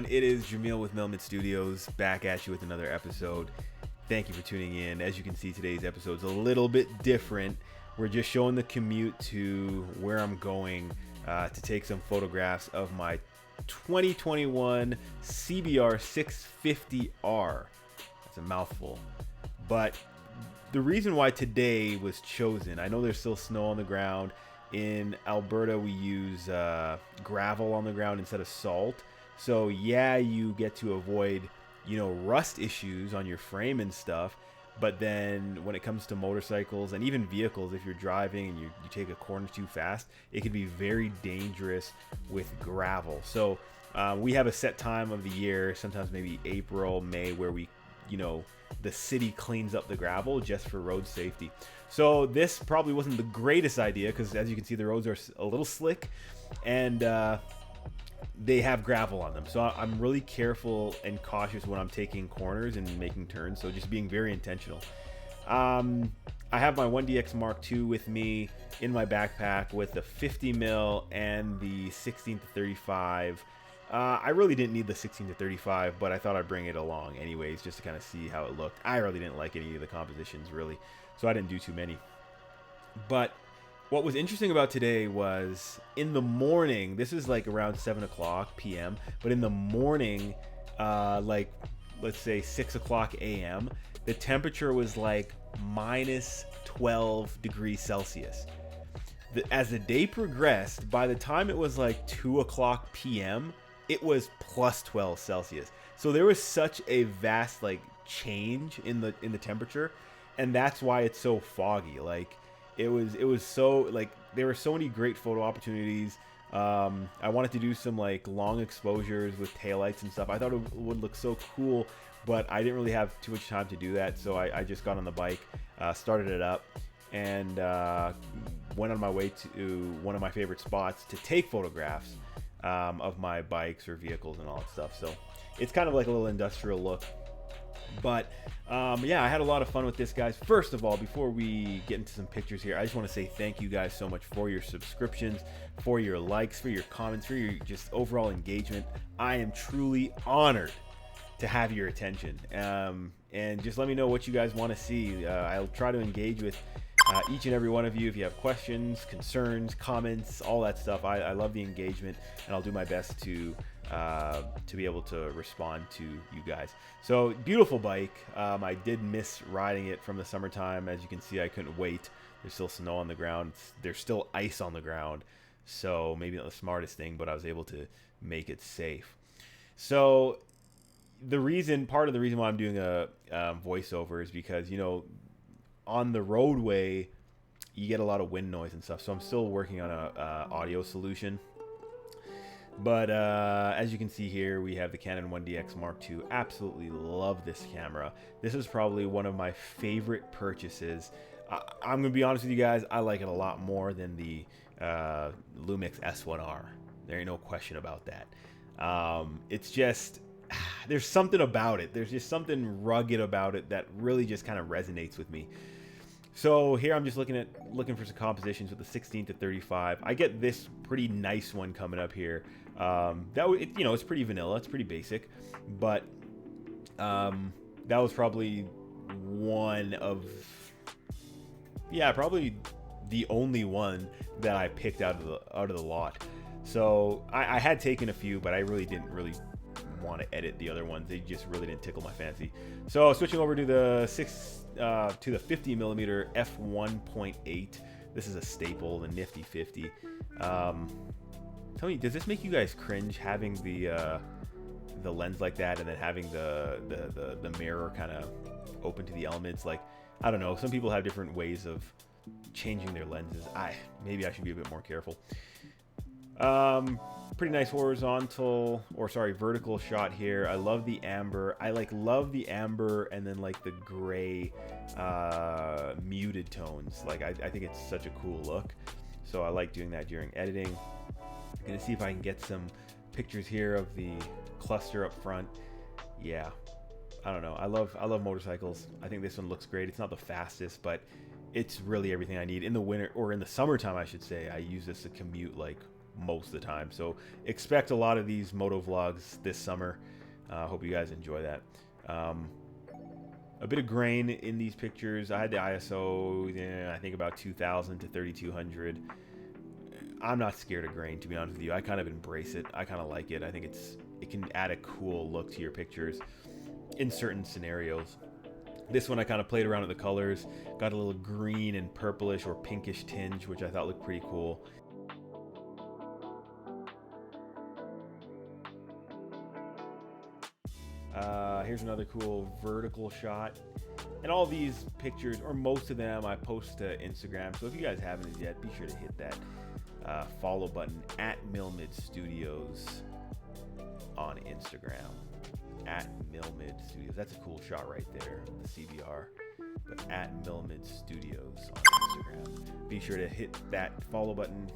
everyone? It is Jamil with MILMID Studios, back at you with another episode. Thank you for tuning in. As you can see, today's episode is a little bit different. We're just showing the commute to where I'm going to take some photographs of my 2021 CBR650R. That's a mouthful. But the reason why today was chosen, I know there's still snow on the ground. In Alberta, we use gravel on the ground instead of salt. So yeah, you get to avoid, rust issues on your frame and stuff. But then when it comes to motorcycles and even vehicles, if you're driving and you take a corner too fast, it can be very dangerous with gravel. So we have a set time of the year, sometimes maybe April, May, where we, the city cleans up the gravel just for road safety. So this probably wasn't the greatest idea because, as you can see, the roads are a little slick and they have gravel on them. So I'm really careful and cautious when I'm taking corners and making turns. So just being very intentional. I have my 1DX Mark II with me in my backpack with the 50mm and the 16-35. I really didn't need the 16-35, but I thought I'd bring it along anyways, just to kind of see how it looked. I really didn't like any of the compositions, really, so I didn't do too many. But what was interesting about today was in the morning, this is like around 7 o'clock p.m., but in the morning, like let's say 6 o'clock a.m., the temperature was like minus 12 degrees Celsius. As the day progressed, by the time it was like 2 o'clock p.m., it was plus 12 Celsius. So there was such a vast change in the temperature, and that's why it's so foggy. Like it was so there were so many great photo opportunities. I wanted to do some long exposures with taillights and stuff. I thought it would look so cool, but I didn't really have too much time to do that. So I just got on the bike, started it up, and went on my way to one of my favorite spots to take photographs of my bikes or vehicles and all that stuff. So it's kind of like a little industrial look. But yeah, I had a lot of fun with this, guys. First of all, before we get into some pictures here, I just want to say thank you guys so much for your subscriptions, for your likes, for your comments, for your just overall engagement. I am truly honored to have your attention. And just let me know what you guys want to see. I'll try to engage with each and every one of you. If you have questions, concerns, comments, all that stuff, I love the engagement, and I'll do my best to be able to respond to you guys. So beautiful bike. I did miss riding it from the summertime. As you can see, I couldn't wait. There's still snow on the ground. There's still ice on the ground. So maybe not the smartest thing, but I was able to make it safe. So part of the reason why I'm doing a voiceover is because, on the roadway, you get a lot of wind noise and stuff. So I'm still working on a audio solution. But as you can see here, we have the Canon 1DX Mark II. Absolutely love this camera. This is probably one of my favorite purchases. I'm going to be honest with you guys. I like it a lot more than the Lumix S1R. There ain't no question about that. It's just, there's something about it. There's just something rugged about it that really just kind of resonates with me. So here I'm just looking for some compositions with the 16-35. I get this pretty nice one coming up here. It's pretty vanilla, it's pretty basic, but that was probably probably the only one that I picked out of the lot. So I had taken a few, but I really didn't want to edit the other ones. They just really didn't tickle my fancy. So switching over to the 50mm f1.8. This is a staple, the nifty 50. Tell me, does this make you guys cringe having the lens like that, and then having the mirror kind of open to the elements? I don't know. Some people have different ways of changing their lenses. Maybe I should be a bit more careful. Pretty nice vertical shot here. I love the amber. I love the amber and then the gray muted tones. I think it's such a cool look. So I like doing that during editing. I'm gonna see if I can get some pictures here of the cluster up front. Yeah, I don't know. I love motorcycles. I think this one looks great. It's not the fastest, but it's really everything I need. In the winter, or in the summertime, I should say, I use this to commute most of the time. So expect a lot of these moto vlogs this summer. Hope you guys enjoy that. A bit of grain in these pictures. I had the ISO, I think about 2000 to 3200. I'm not scared of grain, to be honest with you. I kind of embrace it. I kind of like it. I think it can add a cool look to your pictures in certain scenarios. This one I kind of played around with the colors, got a little green and purplish or pinkish tinge, which I thought looked pretty cool. Here's another cool vertical shot. And all these pictures, or most of them, I post to Instagram. So if you guys haven't yet, be sure to hit that follow button at MILMID Studios on Instagram. At MILMID Studios. That's a cool shot right there, the CBR. But at MILMID Studios on Instagram. Be sure to hit that follow button,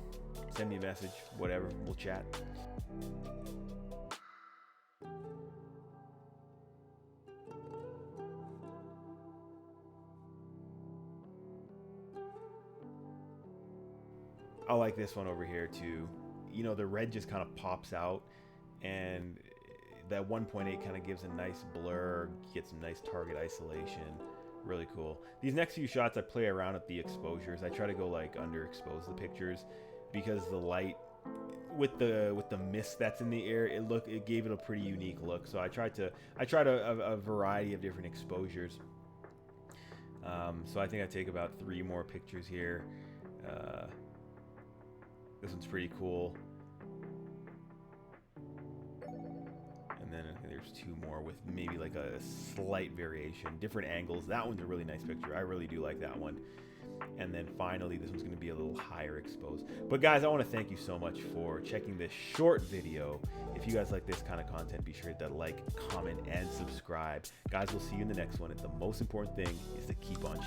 send me a message, whatever, we'll chat. I like this one over here too. You know, the red just kind of pops out, and that 1.8 kind of gives a nice blur, get some nice target isolation. Really cool. These next few shots I play around with the exposures. I try to go like underexpose the pictures because the light with the mist that's in the air, it gave it a pretty unique look. So I tried a variety of different exposures. So I think I take about 3 more pictures here. This one's pretty cool. And then I think there's 2 more with maybe like a slight variation, different angles. That one's a really nice picture. I really do like that one. And then finally, this one's going to be a little higher exposed. But guys, I want to thank you so much for checking this short video. If you guys like this kind of content, be sure to hit that like, comment, and subscribe. Guys, we'll see you in the next one. And the most important thing is to keep on